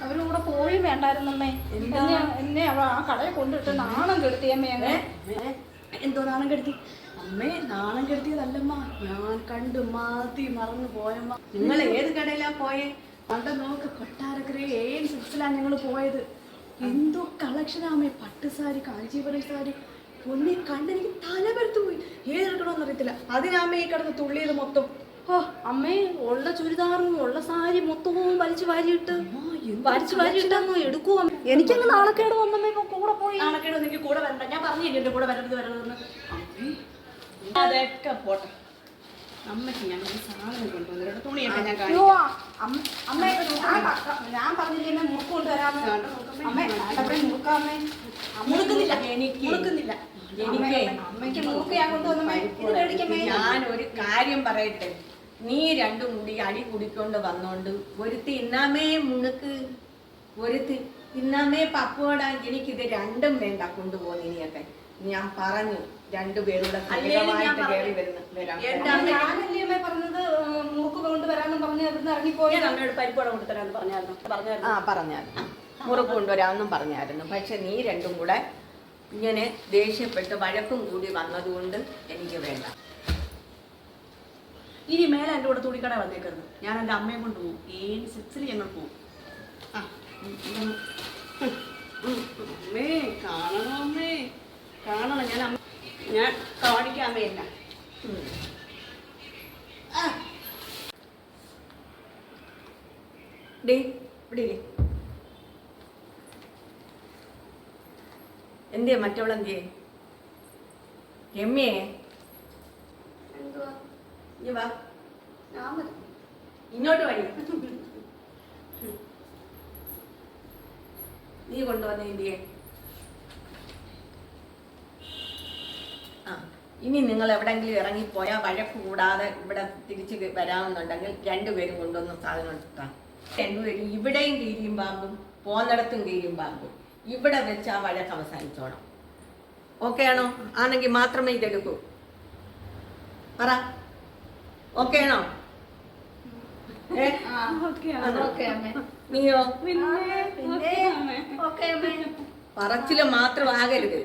അവരും കൂടെ പോയി വേണ്ടായിരുന്നമ്മേ. എന്നെ അവ ആ കടയിൽ കൊണ്ടിട്ട് നാണം കെടുത്തിയമ്മേ. അങ്ങനെ എന്തോ നാണം കെടുത്തി? അമ്മേ നാണം കെടുത്തിയതല്ലമ്മ, ഞാൻ കണ്ടു മാറ്റി മറന്നു പോയമ്മ. നിങ്ങൾ ഏത് കടയിലാ പോയേ? അവിടെ നോക്ക്, കൊട്ടാരക്കര ഏൻ സിൽസിലാണ് ഞങ്ങൾ പോയത്. എന്തോ കളക്ഷനാമേ, പട്ടുസാരി, കാഞ്ചീപുരം സാരി. പൊന്നെ കണ്ടെനിക്ക് തല പെരുത്തു പോയി. ഏതെടുക്കണമെന്ന് അറിയത്തില്ല. അതിനാമേ ഈ കിടന്ന് തുള്ളിയത് മൊത്തം. ഓ അമ്മേ, ഉള്ള ചുരിദാറും ഉള്ള സാരി മൊത്തവും വലിച്ചു വാരിയിട്ട് എടുക്കുവോ? എനിക്കങ്ങ് നാണക്കേട് വന്നമ്മേ. ഇപ്പൊ കൂടെ പോയി. നാണക്കേട് എനിക്ക് കൂടെ വരണ്ട. ഞാൻ പറഞ്ഞു എന്റെ കൂടെ വരരുതെന്ന്. അതൊക്കെ പോട്ടെ. അമ്മയ്ക്ക് ഞാൻ ഒരു സാധനം കൊണ്ടുവന്നിട്ട് തുണിയൊക്കെ ഞാൻ ഞാൻ പറഞ്ഞില്ലേ മുറുക്ക് കൊണ്ടുവരാന്ന്. അമ്മേ മുറുക്കാമ്മേ. മുറുക്കുന്നില്ല, എനിക്ക് മുറുക്കുന്നില്ല. എനിക്ക് അമ്മയ്ക്ക് മുറുക്ക് ഞാൻ കൊണ്ടുവന്നമ്മേ. ഞാൻ ഒരു കാര്യം പറയട്ടെ, നീ രണ്ടും കൂടി അടി കുടിക്കൊണ്ട് വന്നോണ്ട് ഒരുത്തി ഇന്നാമേ മുണുക്ക്, ഒരുത്തി ഇന്നാമേ പപ്പോട. എനിക്കിത് രണ്ടും വേണ്ട കൊണ്ടുപോകുന്ന ഇനിയൊക്കെ. ഞാൻ പറഞ്ഞു രണ്ടുപേരുടെ കയറി ഞാനല്ലേ പറഞ്ഞത് മുറുക്ക് കൊണ്ടുവരാന്ന് പറഞ്ഞ് അവിടുന്ന് ഇറങ്ങിപ്പോയി. അമ്മയോട് പരിപ്പോടെ കൊണ്ടുതരാന്ന് പറഞ്ഞായിരുന്നു. മുറുക്ക് കൊണ്ടുവരാമെന്നും പറഞ്ഞായിരുന്നു. പക്ഷെ നീ രണ്ടും കൂടെ ഇങ്ങനെ ദേഷ്യപ്പെട്ട് വഴക്കും കൂടി വന്നതുകൊണ്ട് എനിക്ക് വേണ്ട. ഇനി മേലെ എൻ്റെ കൂടെ തുണിക്കട വന്നേക്കരുത്. ഞാൻ എൻ്റെ അമ്മയെ കൊണ്ട് പോകും. ഏത് സിക്സിൽ ഞങ്ങൾ പോകും. അമ്മേ കാണണം, അമ്മേ കാണണം. ഞാൻ കാണിക്കാമേ എല്ല. ഡേ ഇവിടെ എന്തിയെ മറ്റവളെന്തിയെ? രമ്യേ വാ, ഇങ്ങോട്ട് വഴി. നീ കൊണ്ടുവന്ന ഇന്ത്യയെ. ഇനി നിങ്ങൾ എവിടെങ്കിലും ഇറങ്ങിപ്പോയാൽ വഴക്ക് കൂടാതെ ഇവിടെ തിരിച്ച് വരാമെന്നുണ്ടെങ്കിൽ രണ്ടുപേരും കൊണ്ടുവന്ന സാധനം എടുത്താൽ രണ്ടുപേരും ഇവിടെയും കീരിയും പാമ്പും പോന്നിടത്തും കീരിയും പാമ്പും ഇവിടെ വെച്ച് ആ വഴക്ക് അവസാനിച്ചോണം. ഓക്കെ ആണോ? ആണെങ്കിൽ മാത്രമേ ഇതെടുക്കൂ. പറ, ഓക്കെ ആണോ? നീയോ? പറച്ചില് മാത്രം ആകരുത്.